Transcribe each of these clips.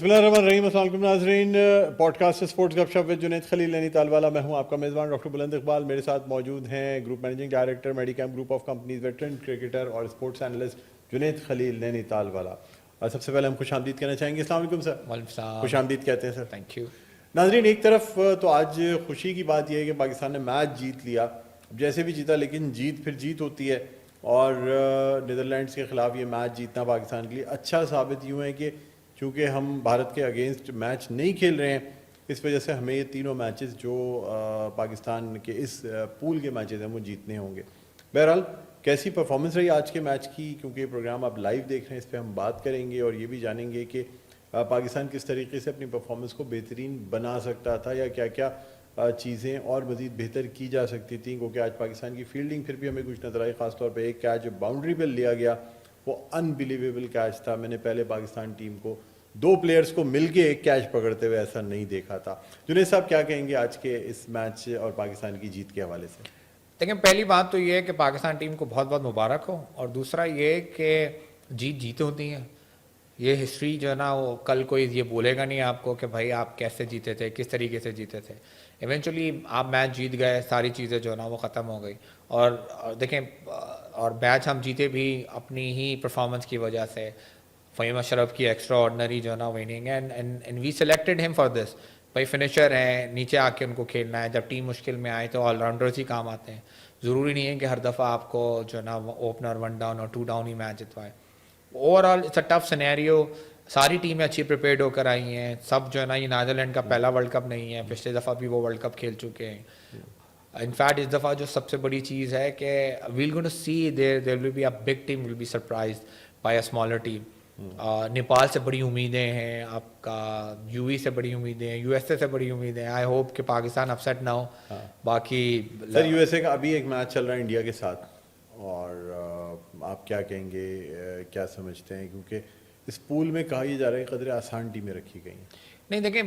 بسم اللہ الرحمن الرحیم. السلام علیکم ناظرین. پوڈ کاسٹ اسپورٹس گپ شپ ود جنید خلیل نینی تال والا. میں ہوں آپ کا میزبان ڈاکٹر بلند اقبال. میرے ساتھ موجود ہیں گروپ مینیجنگ ڈائریکٹر میڈی camp group of companies, veteran cricketer اور اسپورٹس اینالسٹ جنید خلیل نینی تال والا. اور سب سے پہلے ہم خوش آمدید کہنا چاہیں گے. السلام علیکم سر. وعلیکم السلام. خوش آمدید کہتے ہیں سر. Thank you. ناظرین, ایک طرف تو آج خوشی کی بات یہ ہے کہ پاکستان نے میچ جیت لیا. جیسے بھی جیتا, لیکن جیت پھر جیت ہوتی ہے. اور نیدرلینڈس کے خلاف یہ میچ جیتنا پاکستان کے لیے اچھا ثابت یوں ہے کہ چونکہ ہم بھارت کے اگینسٹ میچ نہیں کھیل رہے ہیں, اس وجہ سے ہمیں یہ تینوں میچز جو پاکستان کے اس پول کے میچز ہیں وہ جیتنے ہوں گے. بہرحال کیسی پرفارمنس رہی آج کے میچ کی, کیونکہ یہ پروگرام آپ لائیو دیکھ رہے ہیں, اس پہ ہم بات کریں گے اور یہ بھی جانیں گے کہ پاکستان کس طریقے سے اپنی پرفارمنس کو بہترین بنا سکتا تھا یا کیا کیا چیزیں اور مزید بہتر کی جا سکتی تھیں. کیونکہ آج پاکستان کی فیلڈنگ پھر بھی ہمیں کچھ نظر آئی, خاص طور پہ ایک کیچ جو باؤنڈری پہ لیا گیا وہ انبلیویبل کیچ تھا. میں نے پہلے پاکستان ٹیم کو دو پلیئرز کو مل کے ایک کیچ پکڑتے ہوئے ایسا نہیں دیکھا تھا. جنید صاحب کیا کہیں گے آج کے اس میچ اور پاکستان کی جیت کے حوالے سے؟ دیکھیں, پہلی بات تو یہ ہے کہ پاکستان ٹیم کو بہت بہت مبارک ہو, اور دوسرا یہ کہ جیت ہوتی ہیں. یہ ہسٹری جو ہے نا وہ کل کوئی یہ بولے گا نہیں آپ کو کہ بھائی آپ کیسے جیتے تھے, کس طریقے سے جیتے تھے. ایونچولی آپ میچ جیت گئے, ساری چیزیں جو ہے نا وہ ختم ہو گئی. اور دیکھیں, اور میچ ہم جیتے بھی اپنی ہی پرفارمنس کی وجہ سے. فہیم اشرف کی ایکسٹرا آرڈنری جو ہے نا وننگ, اینڈ وی سلیکٹڈ ہم فار دس. بھائی فنیشر ہیں, نیچے آ کے ان کو کھیلنا ہے. جب ٹیم مشکل میں آئے تو آل راؤنڈرز ہی کام آتے ہیں. ضروری نہیں ہے کہ ہر دفعہ آپ کو جو ہے نا اوپنر 1 ڈاؤن اور 2 ڈاؤن ہی میچ جتوائے. Overall it's a tough scenario. ساری ٹیمیں اچھی پریپیئرڈ ہو کر آئی ہیں. سب جو ہے نا, یہ نیدرلینڈ کا پہلا ورلڈ کپ نہیں ہے, پچھلے دفعہ بھی وہ ورلڈ کپ کھیل چکے ہیں. انفیکٹ اس دفعہ جو سب سے بڑی چیز ہے کہ we'll going to see there will be a big team will be surprised by a smaller team. Nepal سے بڑی امیدیں ہیں, آپ کا یو ای سے بڑی امیدیں ہیں, یو ایس اے سے بڑی امیدیں ہیں. آئی ہوپ کہ پاکستان اپسیٹ نہ ہو. باقی سر یو ایس اے کا ابھی ایک میچ چل رہا ہے انڈیا کے ساتھ, اور آپ کیا کہیں گے, کیا سمجھتے ہیں؟ کیونکہ اس پول میں کہا یہ جا رہا ہے کہ قدرے آسان ٹیمیں رکھی گئی ہیں. نہیں, دیکھیں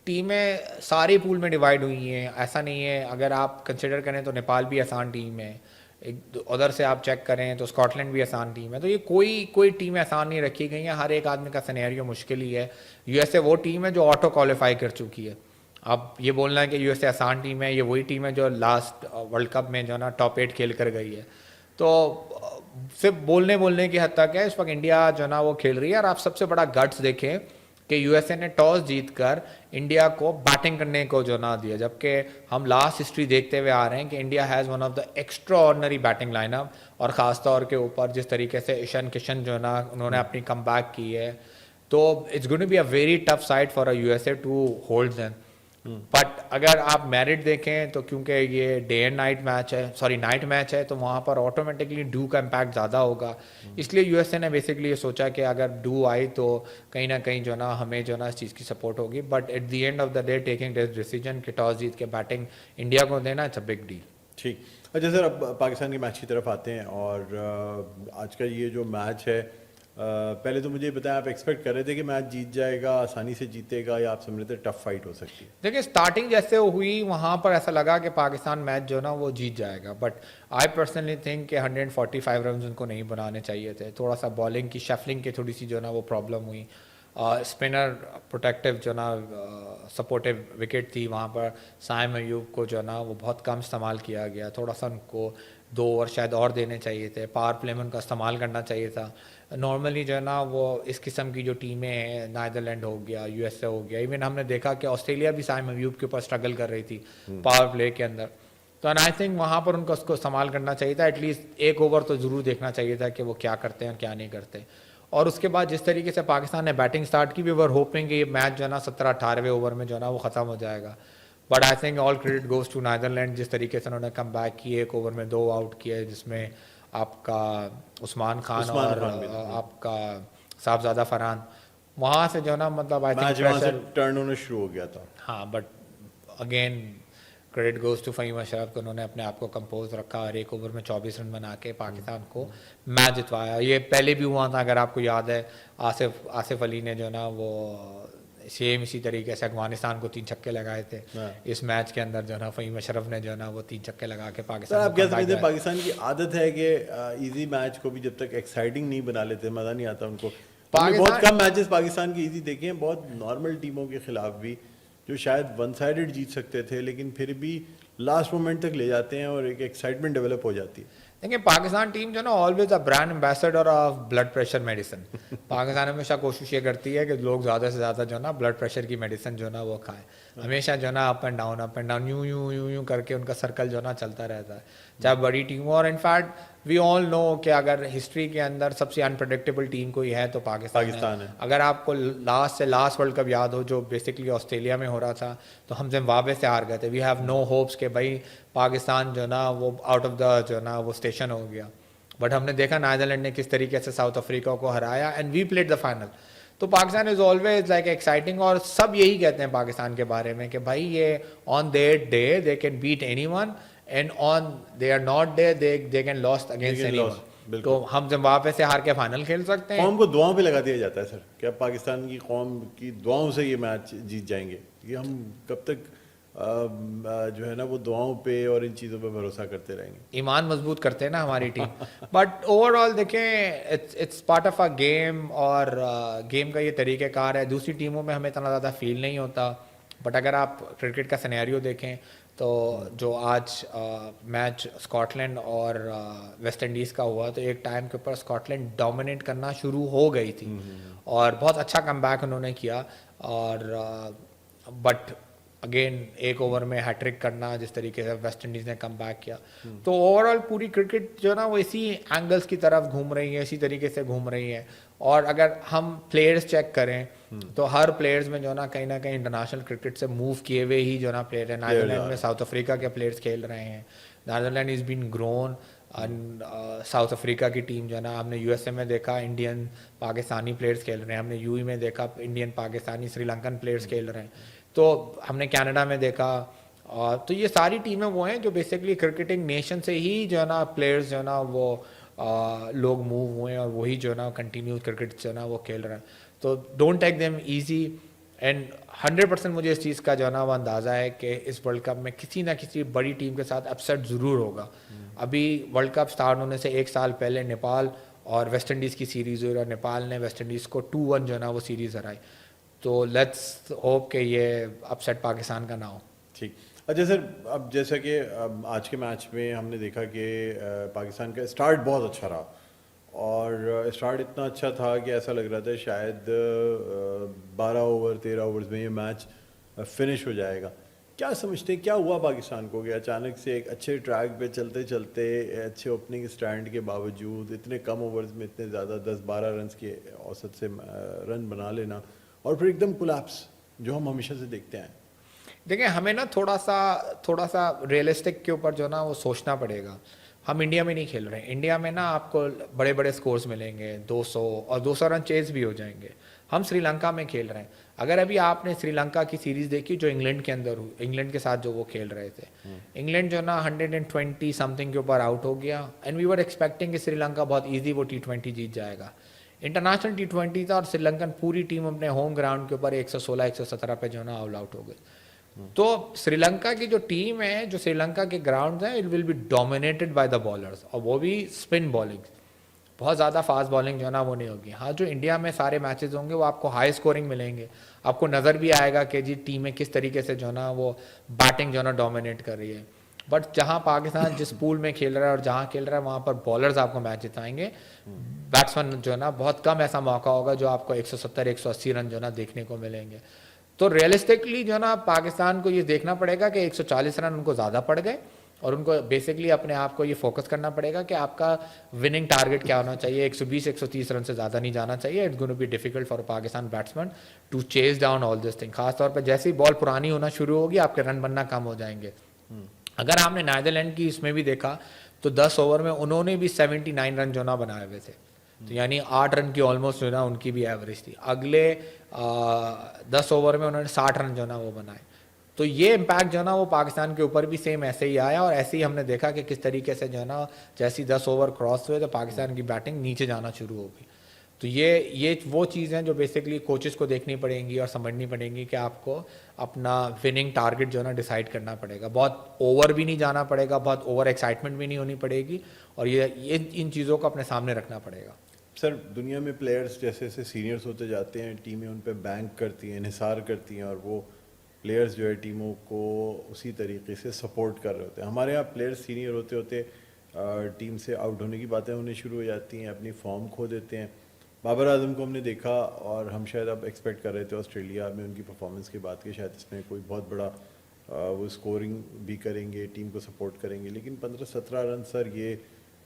ٹیمیں سارے پول میں ڈیوائڈ ہوئی ہیں, ایسا نہیں ہے. اگر آپ کنسیڈر کریں تو نیپال بھی آسان ٹیم ہے, ادھر سے آپ چیک کریں تو اسکاٹ لینڈ بھی آسان ٹیم ہے. تو یہ کوئی ٹیم آسان نہیں رکھی گئی ہیں. ہر ایک آدمی کا سینیریو مشکل ہی ہے. یو ایس اے وہ ٹیم ہے جو آٹو کوالیفائی کر چکی ہے. اب یہ بولنا ہے کہ یو ایس اے آسان ٹیم ہے, یہ وہی ٹیم ہے جو لاسٹ ورلڈ کپ میں جو ہے نا ٹاپ 8 کھیل کر گئی ہے. تو صرف بولنے کی حد تک ہے. اس وقت انڈیا جو ہے نا وہ کھیل رہی ہے, اور آپ سب سے بڑا گٹس دیکھیں کہ یو ایس اے نے ٹاس جیت کر انڈیا کو بیٹنگ کرنے کو جو نہ دیا, جبکہ ہم لاسٹ ہسٹری دیکھتے ہوئے آ رہے ہیں کہ India has one of the extra ordinary batting line up. اور خاص طور کے اوپر جس طریقے سے ایشان کشن جو ہے نا انہوں نے اپنی کم بیک کی ہے, تو it's going to be a very tough side for a U S A to hold them. But اگر آپ میرٹ دیکھیں تو کیونکہ یہ ڈے اینڈ نائٹ میچ ہے, نائٹ میچ ہے, تو وہاں پر آٹومیٹکلی ڈیو کا امپیکٹ زیادہ ہوگا. اس لیے یو ایس اے نے بیسکلی یہ سوچا کہ اگر ڈیو آئی تو کہیں نہ کہیں جو نا ہمیں جو نا اس چیز کی سپورٹ ہوگی. But at the end of the day taking this decision کہ ٹاس جیت کے بیٹنگ انڈیا کو دینا, اٹس اے بگ ڈیل. ٹھیک. اچھا سر, اب پاکستان کے میچ کی طرف آتے ہیں. اور آج کا یہ جو میچ ہے, پہلے تو مجھے بتائیں, آپ ایکسپیکٹ کر رہے تھے کہ میچ جیت جائے گا, آسانی سے جیتے گا, یا آپ سمجھ رہے تھے ٹف فائٹ ہو سکتی ہے؟ دیکھیں اسٹارٹنگ جیسے ہوئی وہاں پر ایسا لگا کہ پاکستان میچ جو نا وہ جیت جائے گا. بٹ آئی پرسنلی تھنک کہ 145 رنز ان کو نہیں بنانے چاہیے تھے. تھوڑا سا بالنگ کی شفلنگ کی تھوڑی سی جو نا وہ پرابلم ہوئی. اسپنر پروٹیکٹیو جو نا سپورٹیو وکٹ تھی, وہاں پر سائم ایوب کو جو نا وہ بہت کم استعمال کیا گیا. تھوڑا سا ان کو 2 اوور شاید اور دینے چاہیے تھے. پاور پلے میں ان کا استعمال کرنا چاہیے تھا. نارملی جو ہے نا وہ اس قسم کی جو ٹیمیں ہیں, نیدرلینڈ ہو گیا, یو ایس اے ہو گیا, ایون ہم نے دیکھا کہ آسٹریلیا بھی سائم ایوب کے اوپر اسٹرگل کر رہی تھی پاور پلے کے اندر. تو آئی تھنک وہاں پر ان کو اس کو استعمال کرنا چاہیے تھا. ایٹ لیسٹ ایک اوور تو ضرور دیکھنا چاہیے تھا کہ وہ کیا کرتے ہیں اور کیا نہیں کرتے. اور اس کے بعد جس طریقے سے پاکستان نے بیٹنگ سٹارٹ کی, بھی ور ہوپنگ کہ یہ میچ جو ہے نا 17-18 اوور میں جو ہے نا وہ ختم ہو جائے گا. But I think all credit goes to Netherland, جس طریقے سے انہوں نے کم بیک کی, 1 اوور میں 2 آؤٹ کیے, جس میں آپ کا عثمان خان اور آپ کا صاحبزادہ فرحان, وہاں سے جو ہے نا مطلب آئی تھنک وہاں سے ٹرن ہونا شروع ہو گیا تھا. ہاں, but again credit goes to Fahim Ashraf کہ انہوں نے اپنے آپ کو کمپوز رکھا اور 1 اوور میں 24 رن بنا کے پاکستان کو میچ جتوایا. یہ پہلے بھی ہوا تھا, اگر آپ کو یاد ہے, آصف علی نے جو ہے نا وہ سیم اسی طریقے سے افغانستان کو 3 چھکے لگائے تھے. اس میچ کے اندر جو ہے نا فہیم اشرف نے جو ہے نا وہ 3 چھکے لگا کے پاکستان. آپ کیا سمجھتے ہیں, پاکستان کی عادت ہے کہ ایزی میچ کو بھی جب تک ایکسائٹنگ نہیں بنا لیتے مزہ نہیں آتا ان کو. بہت کم میچز پاکستان کی ایزی دیکھے ہیں, بہت نارمل ٹیموں کے خلاف بھی جو شاید ون سائیڈڈ جیت سکتے تھے, لیکن پھر بھی لاسٹ مومنٹ تک لے جاتے ہیں اور ایک ایکسائٹمنٹ ڈیولپ ہو جاتی ہے. دیکھیں پاکستان ٹیم جو ہے نا always a brand ambassador of blood pressure medicine. Pakistan ہمیشہ کوشش یہ کرتی ہے کہ لوگ زیادہ سے زیادہ جو ہے نا بلڈ پریشر کی میڈیسن جو ہے نا وہ کھائیں. ہمیشہ جو ہے نا اپ اینڈ ڈاؤن یوں کر کے ان کا سرکل جو ہے نا چلتا رہتا ہے, چاہے بڑی ٹیم ہو. اور انفیکٹ وی آل نو کہ اگر ہسٹری کے اندر سب سے انپریڈکٹیبل ٹیم کوئی ہے تو پاکستان ہے. اگر آپ کو لاسٹ ورلڈ کپ یاد ہو جو بیسکلی آسٹریلیا میں ہو رہا تھا, تو ہم زمبابوے سے ہار گئے تھے. وی ہیو نو ہوپس کہ بھائی پاکستان جو ہے نا وہ آؤٹ آف دا جو ہے نا وہ اسٹیشن ہو گیا. بٹ ہم نے دیکھا نیدرلینڈ نے کس طریقے سے ساؤتھ افریقہ کو ہرایا and we played the final. تو Pakistan is always like exciting, اور سب یہی کہتے ہیں پاکستان کے بارے میں کہ بھائی یہ on their day they can beat anyone and on they are not day they can lost against anyone. تو ہم زمبابوے سے ہار کے فائنل کھیل سکتے ہیں. قوم کو دعاؤں پہ لگا دیا جاتا ہے سر کہ اب پاکستان کی قوم کی دعاؤں سے یہ میچ جیت جائیں گے. یہ ہم کب تک جو ہے نا وہ دعاؤں پہ اور ان چیزوں پہ بھروسہ کرتے رہیں گے؟ ایمان مضبوط کرتے ہیں نا ہماری ٹیم. بٹ اوور آل دیکھیں it's part of a game, اور گیم کا یہ طریقہ کار ہے. دوسری ٹیموں میں ہمیں اتنا زیادہ فیل نہیں ہوتا. بٹ اگر آپ کرکٹ کا سینیریو دیکھیں تو جو آج میچ اسکاٹ لینڈ اور ویسٹ انڈیز کا ہوا, تو ایک ٹائم کے اوپر اسکاٹ لینڈ ڈومینیٹ کرنا شروع ہو گئی تھی اور بہت اچھا کم بیک انہوں نے کیا. اور بٹ اگین ایک اوور میں ہیٹرک کرنا جس طریقے سے ویسٹ انڈیز نے کم بیک کیا, تو اوور آل پوری کرکٹ جو ہے نا وہ اسی اینگلس کی طرف گھوم رہی ہے, اسی طریقے سے گھوم رہی ہے. اور اگر ہم پلیئرز چیک کریں تو ہر پلیئرز میں جو ہے نا کہیں انٹرنیشنل کرکٹ سے موو کیے ہوئے ہی جو ہے نا پلیئر ہیں. نیدرلینڈ میں ساؤتھ افریقہ کے پلیئرز کھیل رہے ہیں. نیدرلینڈ از بین گرون. ساؤتھ افریقہ کی ٹیم جو ہے نا ہم نے یو ایس اے میں دیکھا انڈین پاکستانی پلیئرز کھیل رہے ہیں. ہم نے یو ای میں دیکھا انڈین پاکستانی سری لنکن پلیئرز کھیل رہے ہیں. تو ہم نے کینیڈا میں دیکھا. تو یہ ساری ٹیمیں وہ ہیں جو بیسکلی کرکٹنگ نیشن سے ہی جو ہے نا پلیئرز جو ہے نا وہ لوگ موو ہوئے ہیں, اور وہی جو ہے نا کنٹینیو کرکٹ جو ہے نا وہ کھیل رہے ہیں. تو don't take them easy. And 100% مجھے اس چیز کا جو ہے نا وہ اندازہ ہے کہ اس ورلڈ کپ میں کسی نہ کسی بڑی ٹیم کے ساتھ اپسیٹ ضرور ہوگا. ابھی ورلڈ کپ اسٹارٹ ہونے سے ایک سال پہلے نیپال اور ویسٹ انڈیز کی سیریز ہوئی, اور نیپال نے ویسٹ انڈیز کو 2-1 جو ہے نا وہ سیریز ہرائی. تو لیٹس ہوپ کہ یہ اپسیٹ پاکستان کا نہ ہو. ٹھیک. اچھا سر, اب جیسا کہ آج کے میچ میں ہم نے دیکھا کہ پاکستان کا اسٹارٹ بہت اچھا رہا, اور اسٹارٹ اتنا اچھا تھا کہ ایسا لگ رہا تھا شاید 12 اوور 13 اوورز میں یہ میچ فنش ہو جائے گا. کیا سمجھتے ہیں کیا ہوا پاکستان کو کہ اچانک سے ایک اچھے ٹریک پہ چلتے چلتے اچھے اوپننگ اسٹینڈ کے باوجود اتنے کم اوورز میں اتنے زیادہ 10-12 رنز کے اوسط سے رن بنا لینا, اور پھر ایک دم کولیپس جو ہم ہمیشہ سے دیکھتے ہیں؟ دیکھیں ہمیں نا تھوڑا سا ریئلسٹک کے اوپر جو ہے نا وہ سوچنا پڑے گا. ہم انڈیا میں نہیں کھیل رہے ہیں. انڈیا میں نا آپ کو بڑے بڑے سکورز ملیں گے, 200 اور 200 رن چیز بھی ہو جائیں گے. ہم سری لنکا میں کھیل رہے ہیں. اگر ابھی آپ نے سری لنکا کی سیریز دیکھی جو انگلینڈ کے اندر ہوئی, انگلینڈ کے ساتھ جو وہ کھیل رہے تھے, انگلینڈ جو نا 120 سمتھنگ کے اوپر آؤٹ ہو گیا. اینڈ وی ور ایکسپیکٹنگ کہ سری لنکا بہت ایزی وہ T20 جیت جائے گا. انٹرنیشنل T20 تھا, اور سری لنکن پوری ٹیم اپنے ہوم گراؤنڈ کے اوپر 116-117 پہ جو ہے نا آل آؤٹ ہو گئی. تو سری لنکا کی جو ٹیم ہے, جو سری لنکا کے گراؤنڈز ہیں, it will be dominated by the bowlers, اور وہ بھی اسپن بالنگ. بہت زیادہ فاسٹ بالنگ جو ہے نا وہ نہیں ہوگی. ہاں جو انڈیا میں سارے میچز ہوں گے وہ آپ کو ہائی اسکورنگ ملیں گے. آپ کو نظر بھی آئے گا کہ جی ٹیمیں کس طریقے سے جو ہے نا وہ بیٹنگ جو ہے نا ڈومینیٹ کر رہی ہے. بٹ جہاں پاکستان جس پول میں کھیل رہا ہے اور جہاں کھیل رہا ہے وہاں پر بالرز آپ کو میچ جتائیں گے. بیٹسمین جو ہے نا بہت کم ایسا موقع ہوگا جو آپ کو 170-180 رن جو ہے نا دیکھنے کو ملیں گے. تو ریئلسٹکلی جو ہے نا پاکستان کو یہ دیکھنا پڑے گا کہ 140 رن ان کو زیادہ پڑ گئے, اور ان کو بیسکلی اپنے آپ کو یہ فوکس کرنا پڑے گا کہ آپ کا وننگ ٹارگٹ کیا ہونا چاہیے. 120-130 رن سے زیادہ نہیں جانا چاہیے. It's going to be difficult for Pakistan batsman to chase down all this thing. خاص طور پہ جیسے ہی بال پرانی ہونا شروع ہوگی آپ کے رن بننا کم ہو جائیں گے. اگر آپ نے نیدرلینڈ کی اس میں بھی دیکھا تو 10 اوور میں انہوں نے بھی 79 رن جو نا بنائے ہوئے تھے. تو یعنی 8 رن کی آلموسٹ جو نا ان کی بھی ایوریج تھی. اگلے 10 اوور میں انہوں نے 60 رن جو نا وہ بنائے. تو یہ امپیکٹ جو ہے نا وہ پاکستان کے اوپر بھی سیم ایسے ہی آیا, اور ایسے ہی ہم نے دیکھا کہ کس طریقے سے جو ہے نا جیسی 10 اوور کراس ہوئے تو پاکستان کی بیٹنگ نیچے جانا شروع ہو گئی. تو یہ وہ چیزیں جو بیسکلی کوچز کو دیکھنی پڑیں گی اور سمجھنی پڑیں گی کہ آپ کو اپنا وننگ ٹارگٹ جو ہے نا ڈیسائیڈ کرنا پڑے گا. بہت اوور بھی نہیں جانا پڑے گا, بہت اوور ایکسائٹمنٹ بھی نہیں ہونی پڑے گی, اور یہ ان چیزوں کو اپنے سامنے رکھنا پڑے گا. سر دنیا میں پلیئرز جیسے جیسے سینئرس ہوتے جاتے ہیں ٹیمیں ان پہ بینک کرتی ہیں انحصار کرتی ہیں اور وہ پلیئرز جو ہے ٹیموں کو اسی طریقے سے سپورٹ کر رہے ہوتے ہیں. ہمارے یہاں پلیئرز سینئر ہوتے ہوتے ٹیم سے آؤٹ ہونے کی باتیں ہونے شروع ہو جاتی ہیں, اپنی فارم کھو دیتے ہیں. بابر اعظم کو ہم نے دیکھا اور ہم شاید اب ایکسپیکٹ کر رہے تھے آسٹریلیا میں ان کی پرفارمنس کے بعد کہ شاید اس میں کوئی بہت بڑا وہ اسکورنگ بھی کریں گے, ٹیم کو سپورٹ کریں گے, لیکن 15-17 رن سر یہ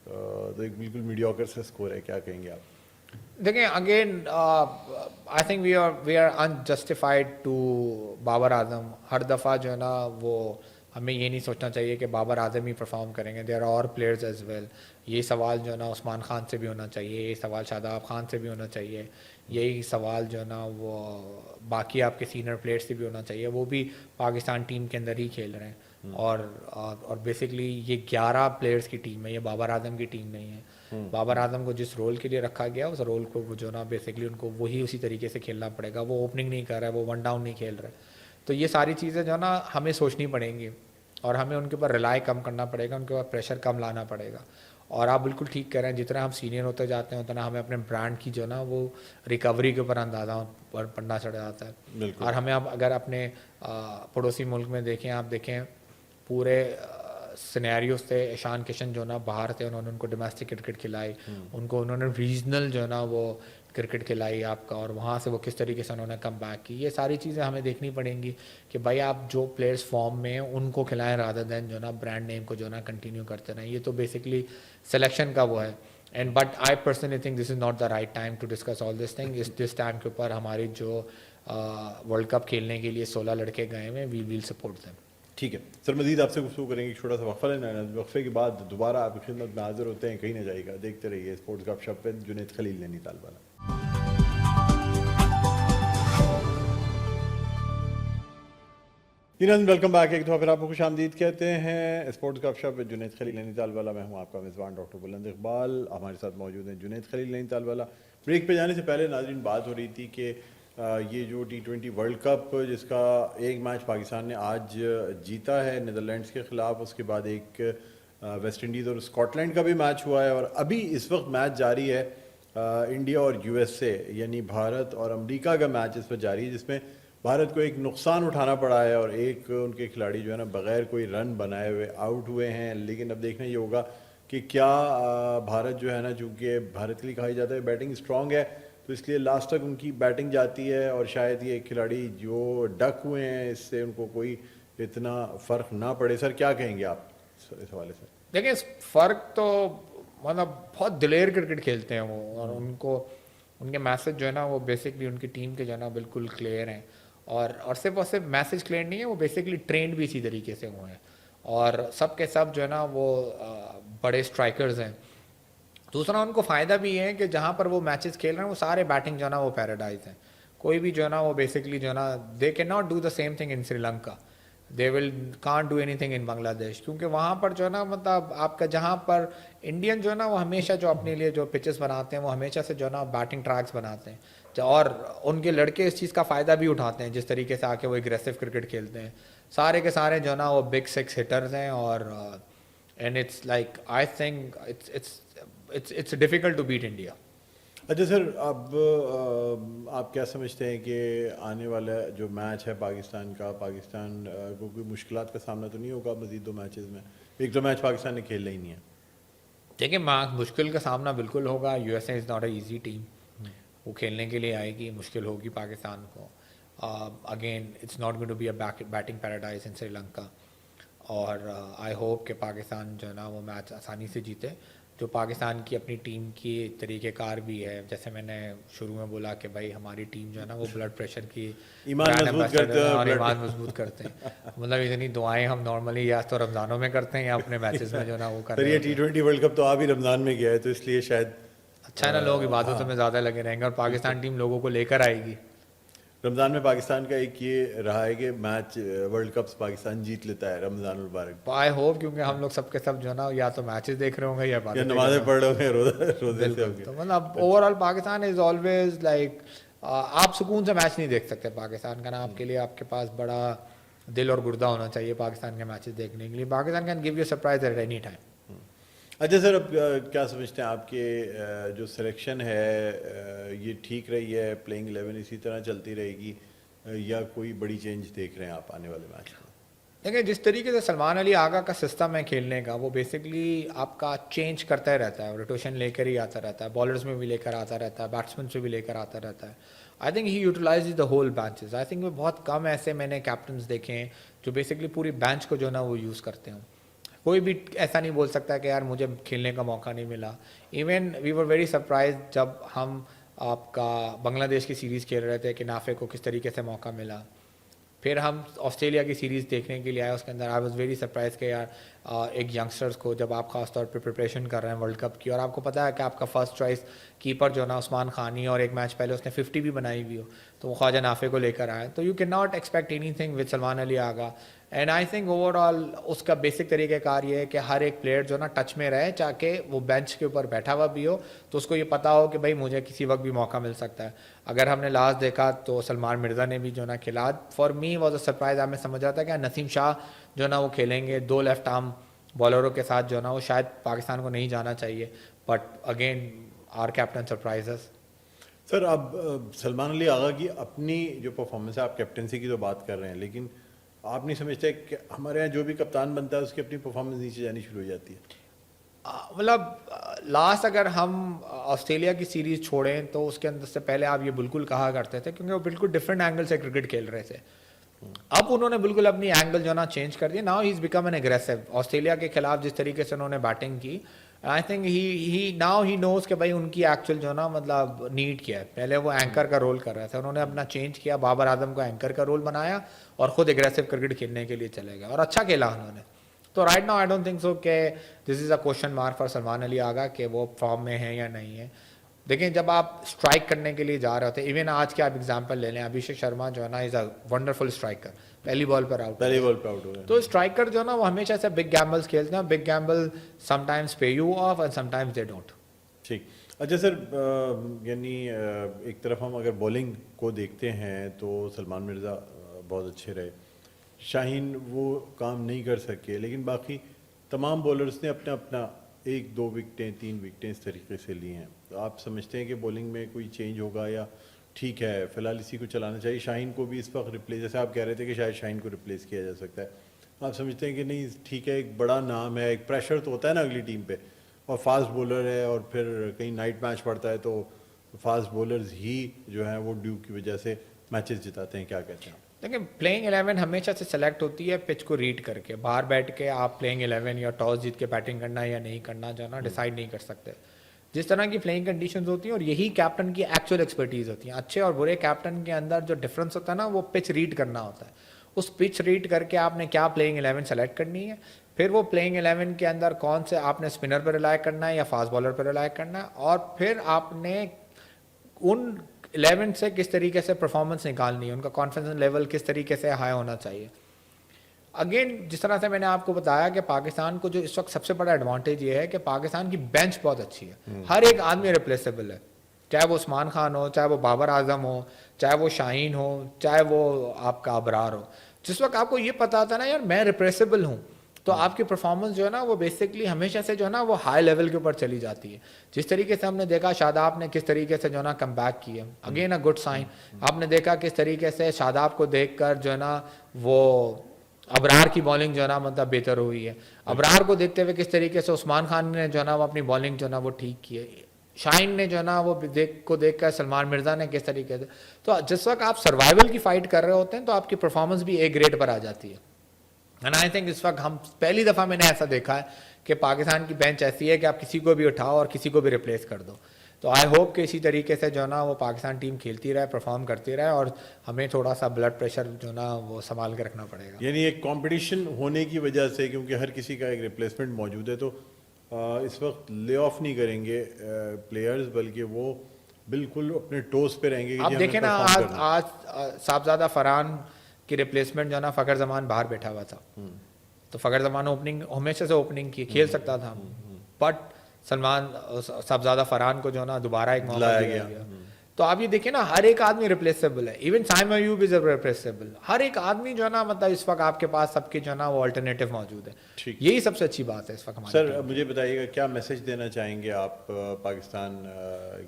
تو ایک بالکل میڈیوکر سے اسکور ہے. کیا کہیں گے آپ؟ دیکھیں again I think we are unjustified to Babar Azam. ہر دفعہ جو ہے نا وہ ہمیں یہ نہیں سوچنا چاہیے کہ بابر اعظم ہی پرفارم کریں گے, دیر آر اور پلیئرز ایز ویل. یہ سوال جو ہے نا عثمان خان سے بھی ہونا چاہیے, یہ سوال شاداب خان سے بھی ہونا چاہیے, یہی سوال جو ہے نا وہ باقی آپ کے سینئر پلیئرز سے بھی ہونا چاہیے. وہ بھی پاکستان ٹیم کے اندر ہی کھیل رہے ہیں اور بیسکلی یہ 11 پلیئرز کی ٹیم ہے, یہ بابر اعظم کی ٹیم نہیں ہے. بابر اعظم کو جس رول کے لیے رکھا گیا اس رول کو وہ جو نا بیسکلی ان کو وہی اسی طریقے سے کھیلنا پڑے گا. وہ اوپننگ نہیں کر رہا ہے, وہ ون ڈاؤن نہیں کھیل رہا ہے. تو یہ ساری چیزیں جو ہے نا ہمیں سوچنی پڑیں گی اور ہمیں ان کے اوپر ریلائی کم کرنا پڑے گا, ان کے اوپر پریشر کم لانا پڑے گا. اور آپ بالکل ٹھیک کہہ رہے ہیں, جتنا ہم سینئر ہوتے جاتے ہیں اتنا ہمیں اپنے برانڈ کی جو ہے نا وہ ریکوری کے اوپر اندازہ پڑنا چڑھ جاتا ہے. اور ہمیں اب اگر اپنے پڑوسی ملک میں دیکھیں, آپ دیکھیں پورے سینیریوز تھے, ایشان کشن جو نا باہر تھے, انہوں نے ان کو ڈومیسٹک کرکٹ کھلائی, ان کو انہوں نے ریجنل جو ہے نا وہ کرکٹ کھلائی آپ کا, اور وہاں سے وہ کس طریقے سے انہوں نے کم بیک کی. یہ ساری چیزیں ہمیں دیکھنی پڑیں گی کہ بھائی آپ جو پلیئرس فارم میں ہیں ان کو کھلائیں رادر دین جو نا برانڈ نیم کو جو نا کنٹینیو کرتے رہیں. یہ تو بیسکلی سلیکشن کا وہ ہے. And but I personally think this is not the right time to discuss all this thing. This time کے اوپر ہماری جو ورلڈ کپ کھیلنے کے لیے 16 لڑکے گئے ہیں, وی ول سپورٹ دیم. ٹھیک ہے سر, مزید آپ سے گفتگو کریں گے, ایک چھوٹا سا وقفہ لینا ہے, وقفے کے بعد دوبارہ آپ کی خدمت میں حاضر ہوتے ہیں. کہیں نہ جائے گا, دیکھتے رہیے اسپورٹس گپ شپ پہ جنید خلیل نینی تال والا. Welcome back. ایک دفعہ پھر آپ کو خوش آمدید کہتے ہیں اسپورٹس گپ شپ جنید خلیل نینی تال والا. میں ہوں آپ کا میزبان ڈاکٹر بلند اقبال. ہمارے ساتھ موجود ہیں جنید خلیل نینی تال والا. بریک پہ جانے سے پہلے ناظرین بات ہو رہی تھی کہ یہ جو T20 ورلڈ کپ جس کا ایک میچ پاکستان نے آج جیتا ہے نیدرلینڈس کے خلاف, اس کے بعد ایک ویسٹ انڈیز اور اسکاٹ لینڈ کا بھی میچ ہوا ہے, اور ابھی اس وقت میچ جاری ہے انڈیا اور USA یعنی بھارت اور امریکہ کا میچ اس وقت جاری ہے, جس میں بھارت کو ایک نقصان اٹھانا پڑا ہے اور ایک ان کے کھلاڑی جو ہے نا بغیر کوئی رن بنائے ہوئے آؤٹ ہوئے ہیں. لیکن اب دیکھنا یہ ہوگا کہ کیا بھارت جو ہے نا, چونکہ بھارت کے لیے کہا جاتا ہے بیٹنگ اسٹرانگ ہے, تو اس لیے لاسٹ تک ان کی بیٹنگ جاتی ہے, اور شاید یہ کھلاڑی جو ڈک ہوئے ہیں اس سے ان کو کوئی اتنا فرق نہ پڑے. سر کیا کہیں گے آپ اس حوالے سے؟ دیکھیں فرق تو مطلب بہت دلیر کرکٹ کھیلتے ہیں وہ, اور ان کو ان کے میسج جو ہے نا وہ بیسکلی ان کی ٹیم کے جو ہے نا بالکل کلیئر ہیں, اور صرف میسج کلیئر نہیں ہے, وہ بیسکلی ٹرینڈ بھی اسی طریقے سے ہوئے ہیں, اور سب کے سب جو ہے نا وہ بڑے اسٹرائکرز ہیں. دوسرا ان کو فائدہ بھی ہے کہ جہاں پر وہ میچز کھیل رہے ہیں وہ سارے بیٹنگ جو ہے نا وہ پیراڈائز ہیں. کوئی بھی جو ہے نا وہ بیسکلی جو ہے نا they can not do the same thing in Sri Lanka, they will can't do anything in Bangladesh, کیونکہ وہاں پر جو ہے نا مطلب آپ کا جہاں پر انڈین جو ہے نا وہ ہمیشہ جو اپنے لیے جو پچز بناتے ہیں وہ ہمیشہ سے جو ہے نا بیٹنگ ٹریکس بناتے ہیں, اور ان کے لڑکے اس چیز کا فائدہ بھی اٹھاتے ہیں جس طریقے سے آ کے وہ اگریسو کرکٹ کھیلتے ہیں. سارے کے سارے جو ہے نا وہ بگ 6 ہٹرز ہیں, اور and it's like I think it's difficult to beat India. اچھا سر, اب آپ کیا سمجھتے ہیں کہ آنے والا جو میچ ہے پاکستان کا, پاکستان کو کوئی مشکلات کا سامنا تو نہیں ہوگا مزید 2 میچز میں؟ ایک 2 میچ پاکستان نے کھیلنا ہی نہیں ہے. دیکھیں مشکل کا سامنا بالکل ہوگا. USA is not a easy team, وہ کھیلنے کے لیے آئے گی, مشکل ہوگی پاکستان کو. Again it's not going to be a batting paradise in Sri Lanka, اور آئی ہوپ کہ پاکستان جو ہے نا وہ میچ آسانی سے جیتے. جو پاکستان کی اپنی ٹیم کی طریقہ کار بھی ہے, جیسے میں نے شروع میں بولا کہ بھائی ہماری ٹیم جو ہے نا وہ بلڈ پریشر کی اور ایمان مضبوط کرتے ہیں. مطلب اتنی دعائیں ہم نارملی یا تو رمضانوں میں کرتے ہیں یا اپنے میچز میں جو ہے نا وہ کرتے ہیں. یہ T20 ورلڈ کپ تو آپ ہی رمضان میں گیا ہے, تو اس لیے شاید اچھا ہے نا, لوگ عبادتوں میں زیادہ لگے رہیں گے, اور پاکستان ٹیم لوگوں کو لے کر آئے گی. رمضان میں پاکستان کا ایک یہ رہا ہے کہ میچ ورلڈ کپس پاکستان جیت لیتا ہے رمضان المبارک. آئی ہوپ, کیونکہ ہم لوگ سب کے سب جو ہے نا یا تو میچز دیکھ رہے ہوں گے یا نمازیں پڑھ رہے ہوں گے, روزے سے ہوں گے. تو مطلب over all Pakistan is always like, آپ سکون سے میچ نہیں دیکھ سکتے پاکستان کا نا, آپ کے لیے آپ کے پاس بڑا دل اور گردہ ہونا چاہیے پاکستان کے میچز دیکھنے کے لیے. Pakistan can give you surprise at any time. اچھا سر، اب کیا سمجھتے ہیں آپ کے جو سلیکشن ہے یہ ٹھیک رہی ہے، پلینگ 11 اسی طرح چلتی رہے گی یا کوئی بڑی چینج دیکھ رہے ہیں آپ آنے والے میچ میں؟ دیکھیں جس طریقے سے سلمان علی آغا کا سسٹم ہے کھیلنے کا، وہ بیسکلی آپ کا چینج کرتا ہی رہتا ہے، روٹیشن لے کر ہی آتا رہتا ہے، بالرز میں بھی لے کر آتا رہتا ہے، بیٹسمین سے بھی لے کر آتا رہتا ہے. I think he utilize the whole benches. I think بہت کم ایسے میں نے کیپٹنس دیکھے ہیں جو بیسکلی پوری بینچ کو جو نا وہ یوز کرتے ہوں. کوئی بھی ایسا نہیں بول سکتا کہ یار مجھے کھیلنے کا موقع نہیں ملا. Even we were very surprise جب ہم آپ کا بنگلہ دیش کی سیریز کھیل رہے تھے کہ نافع کو کس طریقے سے موقع ملا. پھر ہم آسٹریلیا کی سیریز دیکھنے کے لیے آئے، اس کے اندر آئی واز ویری سرپرائز کہ یار ایک ینگسٹرز کو جب آپ خاص طور پہ پریپریشن کر رہے ہیں ورلڈ کپ کی، اور آپ کو پتہ ہے کہ آپ کا فرسٹ چوائس کیپر جو نا عثمان خانی، اور ایک میچ پہلے اس نے 50 بھی بنائی ہوئی ہو، تو وہ خواجہ نافع کو لے کر آئے. تو you can not expect anything with Salman Ali Agha. And I think overall اس کا بیسک طریقہ کار یہ ہے کہ ہر ایک پلیئر جو نا ٹچ میں رہے، چاہے وہ بینچ کے اوپر بیٹھا ہوا بھی ہو تو اس کو یہ پتا ہو کہ بھائی مجھے کسی وقت بھی موقع مل سکتا ہے. اگر ہم نے لاسٹ دیکھا تو سلمان مرزا نے بھی جو نا کھیلا. For me was a surprise. میں سمجھ رہا تھا کہ نسیم شاہ جو نا وہ کھیلیں گے 2 لیفٹ آرم بالروں کے ساتھ، جو نا وہ شاید پاکستان کو نہیں جانا چاہیے، but again our captain surprises. Sir اب سلمان علی آغا کی اپنی جو پرفارمنس ہے، آپ کیپٹنسی کی تو بات کر رہے ہیں، لیکن آپ نہیں سمجھتے کہ ہمارے یہاں جو بھی کپتان بنتا ہے اس کی اپنی پرفارمنس نیچے جانی شروع ہو جاتی ہے؟ مطلب لاسٹ اگر ہم آسٹریلیا کی سیریز چھوڑیں تو اس کے اندر سے پہلے آپ یہ بالکل کہا کرتے تھے، کیونکہ وہ بالکل ڈفرینٹ اینگل سے کرکٹ کھیل رہے تھے. اب انہوں نے بالکل اپنی اینگل جو نا چینج کر دیا. Now he is become an aggressive. Australia کے خلاف جس طریقے سے انہوں نے بیٹنگ کی، آئی تھنک ہی ناؤ ہی نوز کہ بھائی ان کی ایکچوئل جو نا مطلب نیڈ کیا ہے. پہلے وہ اینکر کا رول کر رہے تھے، انہوں نے اپنا چینج کیا، بابر اعظم کو اینکر کا رول بنایا اور خود اگریسو کرکٹ کھیلنے کے لیے چلے گئے اور اچھا کھیلا انہوں نے. تو right now I don't think so کہ this is a question mark for Salman Ali Agha کہ وہ فارم میں ہیں یا نہیں ہے. دیکھیں جب آپ اسٹرائک کرنے کے لیے جا رہے ہوتے ہیں، ایون آج کے آپ ایگزامپل لے لیں، ابھیشیک شرما جو ہے نا از اے ونڈرفل اسٹرائکر، پہلی بال پر آؤٹ، پہلی بال پہ آؤٹ ہو گئے. تو اسٹرائکر جو ہے نا وہ ہمیشہ سے بگ گیمبلس کھیلتے ہیں. Big gamble some times pay you of and some times they don't. ٹھیک. اچھا سر، یعنی ایک طرف ہم اگر بولنگ کو دیکھتے ہیں تو سلمان مرزا بہت اچھے رہے، شاہین وہ کام نہیں کر سکے، لیکن باقی تمام بولرز نے اپنا اپنا 1-2 وکٹیں 3 وکٹیں اس طریقے سے لی ہیں. تو آپ سمجھتے ہیں کہ بولنگ میں کوئی چینج ہوگا یا ٹھیک ہے فی الحال اسی کو چلانا چاہیے؟ شاہین کو بھی اس وقت ریپلیس، جیسے آپ کہہ رہے تھے کہ شاید شاہین کو ریپلیس کیا جا سکتا ہے، آپ سمجھتے ہیں کہ نہیں ٹھیک ہے، ایک بڑا نام ہے، ایک پریشر تو ہوتا ہے نا اگلی ٹیم پہ، اور فاسٹ بولر ہے، اور پھر کہیں نائٹ میچ پڑتا ہے تو فاسٹ بولرز ہی جو ہیں وہ ڈیو کی وجہ سے میچز جتاتے ہیں، کیا کہتے ہیں؟ دیکھیں پلینگ 11 ہمیشہ سے سلیکٹ ہوتی ہے پچ کو ریڈ کر کے. باہر بیٹھ کے آپ پلینگ 11 یا ٹاس جیت کے بیٹنگ کرنا یا نہیں کرنا جو ہے نا ڈیسائیڈ نہیں کر سکتے. جس طرح کی پلینگ کنڈیشنز ہوتی ہیں، اور یہی کیپٹن کی ایکچوئل ایکسپرٹیز ہوتی ہیں. اچھے اور برے کیپٹن کے اندر جو ڈفرینس ہوتا ہے نا وہ پچ ریڈ کرنا ہوتا ہے. اس پچ ریڈ کر کے آپ نے کیا پلینگ 11 سلیکٹ کرنی ہے، پھر وہ پلینگ 11 کے اندر کون سے آپ نے اسپنر پہ ریلائی کرنا ہے یا فاسٹ بالر پہ ریلائی کرنا ہے، اور پھر آپ نے ان 11 سے کس طریقے سے پرفارمنس نکالنی ہے، ان کا کانفیڈنس لیول کس طریقے سے ہائی ہونا چاہیے. اگین جس طرح سے میں نے آپ کو بتایا کہ پاکستان کو جو اس وقت سب سے بڑا ایڈوانٹیج یہ ہے کہ پاکستان کی بینچ بہت اچھی ہے. ہر ایک آدمی ریپلیسیبل ہے، چاہے وہ عثمان خان ہو، چاہے وہ بابر اعظم ہو، چاہے وہ شاہین ہو، چاہے وہ آپ کا ابرار ہو. جس وقت آپ کو یہ پتا تھا نا یار میں ریپلیسیبل ہوں، تو آپ کی پرفارمنس جو ہے نا وہ بیسکلی ہمیشہ سے جو ہے نا وہ ہائی لیول کے اوپر چلی جاتی ہے. جس طریقے سے ہم نے دیکھا شاداب نے کس طریقے سے جو ہے نا کم بیک کیا، اگین اے گڈ سائن. آپ نے دیکھا کس طریقے سے شاداب کو دیکھ کر جو ہے نا وہ ابرار کی بالنگ جو ہے نا مطلب بہتر ہوئی ہے. ابرار کو دیکھتے ہوئے کس طریقے سے عثمان خان نے جو ہے نا وہ اپنی بالنگ جو ہے نا وہ ٹھیک کی ہے. شاہین نے جو ہے نا وہ دیکھ کر سلمان مرزا نے کس طریقے سے. تو جس وقت آپ سروائیول کی فائٹ کر رہے ہوتے ہیں تو آپ کی پرفارمنس بھی ایک گریڈ پر آ جاتی ہے. اینڈ آئی تھنک اس وقت ہم پہلی دفعہ میں نے ایسا دیکھا ہے کہ پاکستان کی بینچ ایسی ہے کہ آپ کسی کو بھی اٹھاؤ اور کسی کو بھی ریپلیس کر دو. تو آئی ہوپ کہ اسی طریقے سے جو ہے نا وہ پاکستان ٹیم کھیلتی رہے، پرفارم کرتی رہے، اور ہمیں تھوڑا سا بلڈ پریشر جو ہے نا وہ سنبھال کے رکھنا پڑے گا. یعنی ایک کمپٹیشن ہونے کی وجہ سے، کیونکہ ہر کسی کا ایک ریپلیسمنٹ موجود ہے، تو اس وقت لے آف نہیں کریں گے پلیئرز، بلکہ وہ بالکل اپنے ٹوز پہ رہیں گے. آپ دیکھیں نا آج صاحبزادہ فرحان کی ریپلیسمنٹ جو ہے نا فخر زمان باہر بیٹھا ہوا تھا، تو فخر زمان اوپننگ ہمیشہ سے اوپننگ کی، کھیل سکتا تھا، بٹ صاحبزادہ فرحان کو جو ہے نا دوبارہ ایک موقع دیا گیا. تو آپ یہ دیکھیں نا ہر ایک آدمی ریپلیسیبل ہے, ایون سائم ایوب از ریپلیسیبل, ہر ایک آدمی جو ہے نا مطلب اس وقت آپ کے پاس سب کے جو ہے نا وہ الٹرنیٹیو موجود ہے. ٹھیک. یہی سب سے اچھی بات ہے اس وقت ہمارے. سر مجھے بتائیے گا کیا میسج دینا چاہیں گے آپ پاکستان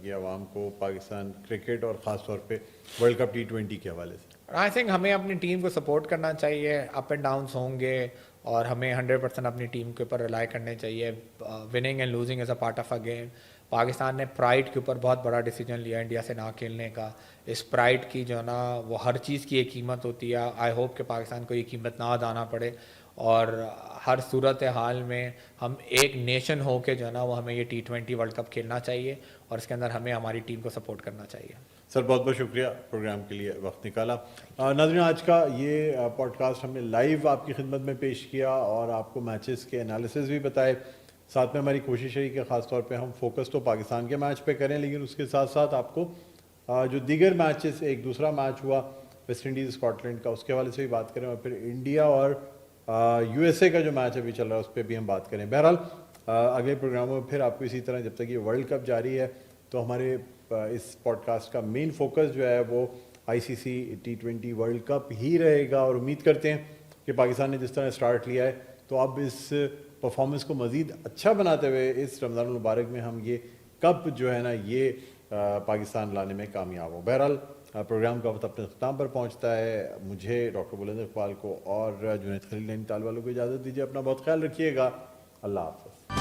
کی عوام کو, پاکستان کرکٹ اور خاص طور پہ ورلڈ کپ T20 کے حوالے سے؟ آئی تھنک ہمیں اپنی ٹیم کو سپورٹ کرنا چاہیے, اپ اینڈ ڈاؤنس ہوں گے اور ہمیں 100% اپنی ٹیم کے اوپر ریلائی کرنے چاہیے. Winning and losing is a part of a game. Pakistan نے پرائڈ کے اوپر بہت بڑا ڈیسیجن لیا انڈیا سے نہ کھیلنے کا. اس پرائڈ کی جو ہے نا وہ ہر چیز کی ایک قیمت ہوتی ہے. آئی ہوپ کہ پاکستان کو یہ قیمت نہ ادا پڑے اور ہر صورت حال میں ہم ایک نیشن ہو کے جو ہے نا وہ ہمیں یہ T20 ورلڈ کپ کھیلنا چاہیے اور اس کے اندر ہمیں ہماری ٹیم کو سپورٹ کرنا چاہیے. سر بہت بہت شکریہ پروگرام کے لیے وقت نکالا. ناظرین آج کا یہ پوڈ کاسٹ ہم نے لائیو آپ کی خدمت میں پیش کیا اور آپ کو میچز کے انالیسز بھی بتائے. ساتھ میں ہماری کوشش رہی کہ خاص طور پہ ہم فوکس تو پاکستان کے میچ پہ کریں, لیکن اس کے ساتھ ساتھ آپ کو جو دیگر میچز, ایک دوسرا میچ ہوا ویسٹ انڈیز اسکاٹ لینڈ کا, اس کے حوالے سے بھی بات کریں, اور پھر انڈیا اور USA کا جو میچ ابھی چل رہا ہے اس پہ بھی ہم بات کریں. بہرحال اگلے پروگراموں میں پھر آپ کو اسی طرح, جب تک یہ ورلڈ کپ جاری ہے تو ہمارے اس پوڈ کاسٹ کا مین فوکس جو ہے وہ ICC T20 ورلڈ کپ ہی رہے گا. اور امید کرتے ہیں کہ پاکستان نے جس طرح اسٹارٹ لیا ہے تو اب اس پرفارمنس کو مزید اچھا بناتے ہوئے اس رمضان المبارک میں ہم یہ کپ جو ہے نا یہ پاکستان لانے میں کامیاب ہو. بہرحال پروگرام کا وقت اپنے اختتام پر پہنچتا ہے. مجھے ڈاکٹر بلند اقبال کو اور جنید خلیل نینی تال والوں کو اجازت دیجیے. اپنا بہت خیال رکھیے گا. اللہ حافظ.